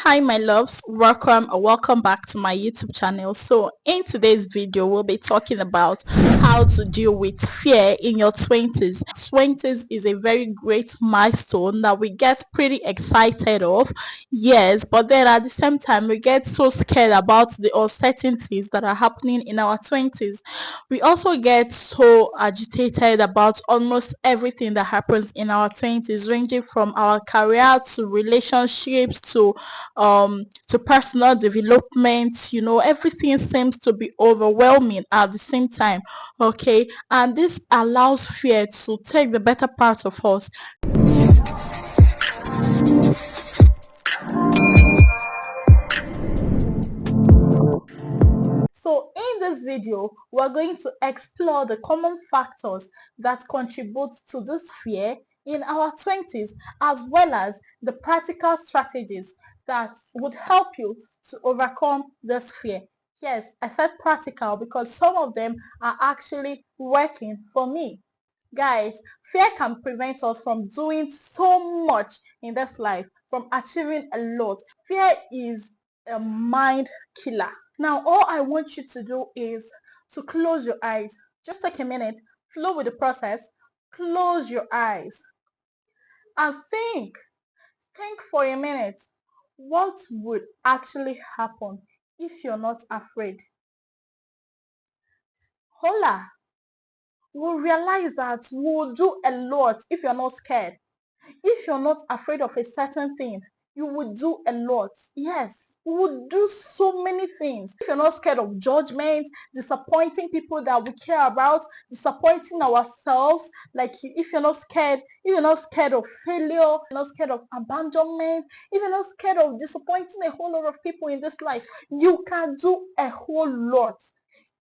Hi my loves, welcome or welcome back to my YouTube channel. So in today's video we'll be talking about how to deal with fear in your 20s. 20s is a very great milestone that we get pretty excited of, yes, but then at the same time we get so scared about the uncertainties that are happening in our 20s. We also get so agitated about almost everything that happens in our 20s, ranging from our career to relationships to personal development. Everything seems to be overwhelming at the same time. Okay, and this allows fear to take the better part of us. So in this video we're going to explore the common factors that contribute to this fear in our 20s, as well as the practical strategies that would help you to overcome this fear. Yes, I said practical because some of them are actually working for me. Guys, fear can prevent us from doing so much in this life, from achieving a lot. Fear is a mind killer. Now, all I want you to do is to close your eyes. Just take a minute, flow with the process, close your eyes, and think for a minute. What would actually happen if you're not afraid? Hola, we'll realize that we'll do a lot if you're not scared. If you're not afraid of a certain thing, you would do a lot. Yes, we would do so many things. If you're not scared of judgment, disappointing people that we care about, disappointing ourselves, like if you're not scared of failure, you're not scared of abandonment, if you're not scared of disappointing a whole lot of people in this life, you can do a whole lot.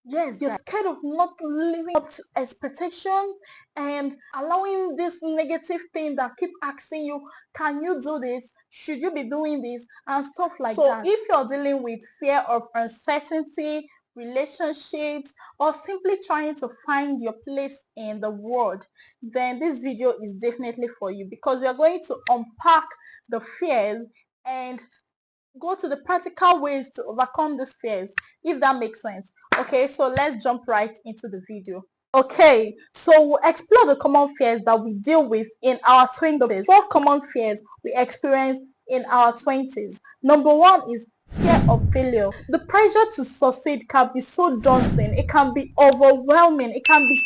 Yes, you're scared of not living up to expectation and allowing this negative thing that keep asking you, can you do this? Should you be doing this? And stuff like that. So if you're dealing with fear of uncertainty, relationships, or simply trying to find your place in the world, then this video is definitely for you, because we are going to unpack the fears and go to the practical ways to overcome these fears, if that makes sense. Okay, so let's jump right into the video. Okay, so we'll explore the common fears that we deal with in our 20s. The 4 common fears we experience in our 20s. Number 1 is fear of failure. The pressure to succeed can be so daunting. It can be overwhelming. It can be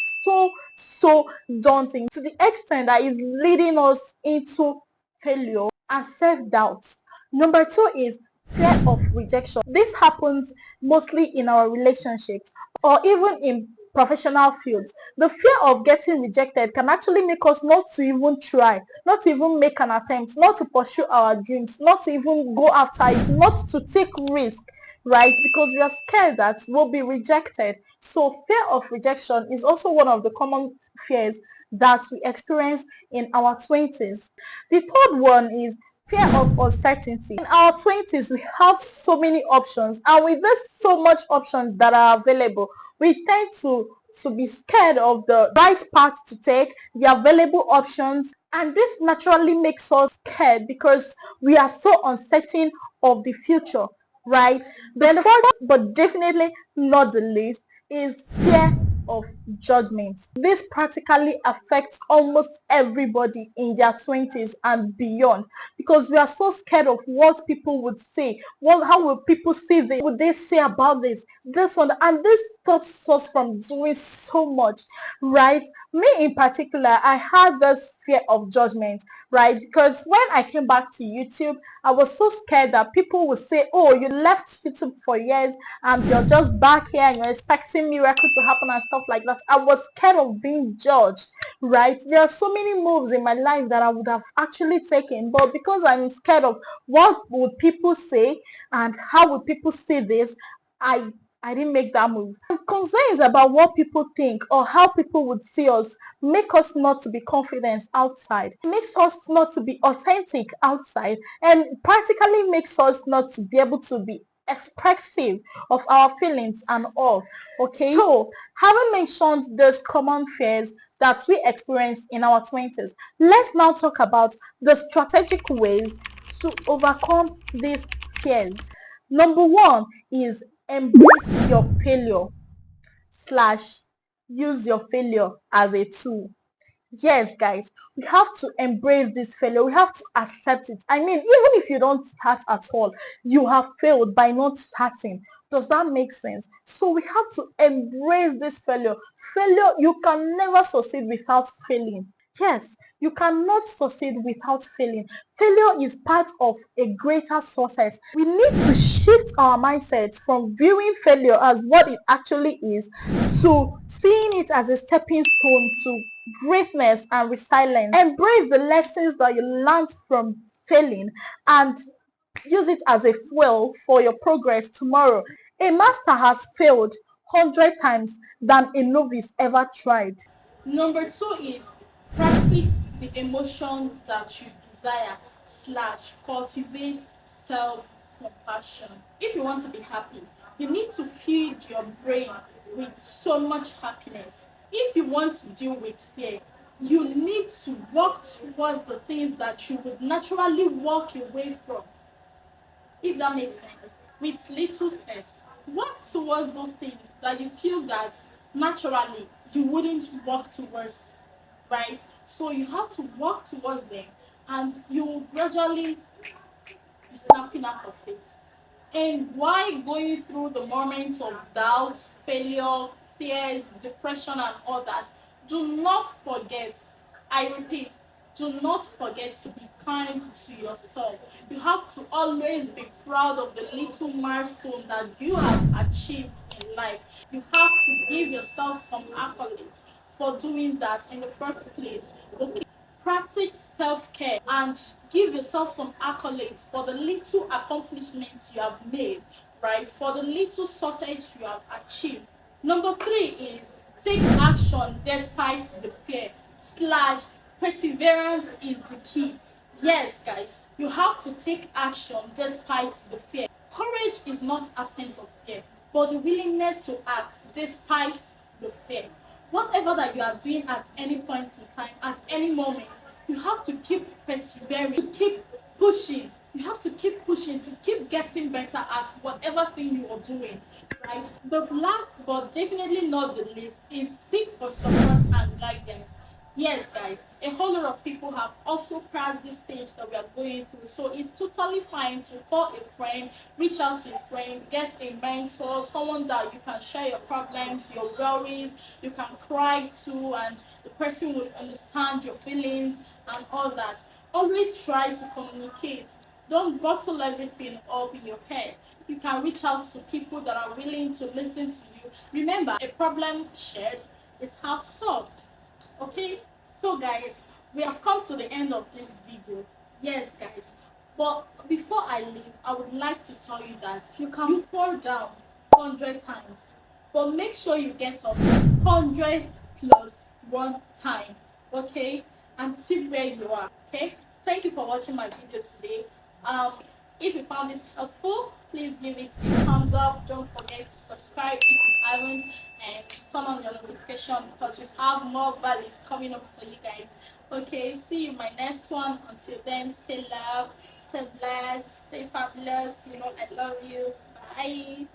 so daunting, to the extent that it's leading us into failure and self-doubt. Number 2 is fear of rejection. This happens mostly in our relationships or even in professional fields. The fear of getting rejected can actually make us not to even try, not to even make an attempt, not to pursue our dreams, not to even go after it, not to take risk, right? Because we are scared that we'll be rejected. So fear of rejection is also one of the common fears that we experience in our 20s. The third one is fear of uncertainty. In our 20s, we have so many options, and with this so much options that are available, we tend to be scared of the right path to take, the available options, and this naturally makes us scared because we are so uncertain of the future, right? Then the fourth, but definitely not the least, is fear of judgment. This practically affects almost everybody in their 20s and beyond, because we are so scared of what people would say. How will people see this? What would they say about this one? And this stops us from doing so much, right? Me in particular, I had this fear of judgment, right? Because when I came back to YouTube, I was so scared that people would say, oh, you left YouTube for years and you're just back here and you're expecting miracle to happen and stuff like that. I was scared of being judged, right? There are so many moves in my life that I would have actually taken, but because I'm scared of what would people say and how would people see this, I didn't make that move. And concerns about what people think or how people would see us make us not to be confident outside. It makes us not to be authentic outside, and practically makes us not to be able to be expressive of our feelings and all. Okay, so having mentioned these common fears that we experience in our 20s, let's now talk about the strategic ways to overcome these fears. Number one is embrace your failure slash use your failure as a tool. Yes, guys, we have to embrace this failure. We have to accept it. I mean, even if you don't start at all, you have failed by not starting. Does that make sense? So we have to embrace this failure. Failure, you can never succeed without failing. Yes, you cannot succeed without failing. Failure is part of a greater success. We need to shift our mindsets from viewing failure as what it actually is to seeing it as a stepping stone to greatness and resilience. Embrace the lessons that you learned from failing and use it as a fuel for your progress tomorrow. A master has failed 100 times than a novice ever tried. Number two is practice the emotion that you desire slash cultivate self-compassion. If you want to be happy, you need to feed your brain with so much happiness. If you want to deal with fear, you need to work towards the things that you would naturally walk away from, if that makes sense, with little steps. Work towards those things that you feel that naturally you wouldn't work towards, right? So you have to work towards them and you will gradually be snapping out of it. And while going through the moments of doubt, failure, tears, depression, and all that, do not forget, I repeat, do not forget to be kind to yourself. You have to always be proud of the little milestone that you have achieved in life. You have to give yourself some accolades for doing that in the first place. Okay, practice self-care and give yourself some accolades for the little accomplishments you have made, right? For the little success you have achieved. Number three is take action despite the fear slash perseverance is the key. Yes, guys, you have to take action despite the fear. Courage is not absence of fear, but the willingness to act despite the fear. Whatever that you are doing at any point in time, at any moment, you have to keep persevering, to keep pushing. You have to keep pushing, to keep getting better at whatever thing you are doing, right? The last but definitely not the least is seek for support and guidance. Yes, guys, a whole lot of people have also passed this stage that we are going through. So it's totally fine to call a friend, reach out to a friend, get a mentor, someone that you can share your problems, your worries, you can cry to, and the person would understand your feelings and all that. Always try to communicate. Don't bottle everything up in your head. You can reach out to people that are willing to listen to you. Remember, a problem shared is half solved. Okay, so guys, we have come to the end of this video. Yes, guys, but before I leave, I would like to tell you that you can fall down 100 times, but make sure you get up 100 plus one time. Okay, and see where you are. Okay, thank you for watching my video today. If you found this helpful, please give it a thumbs up. Don't forget to subscribe if you haven't, and turn on your notification because we have more values coming up for you guys. Okay, see you in my next one. Until then, stay loved, stay blessed, stay fabulous. You know I love you. Bye.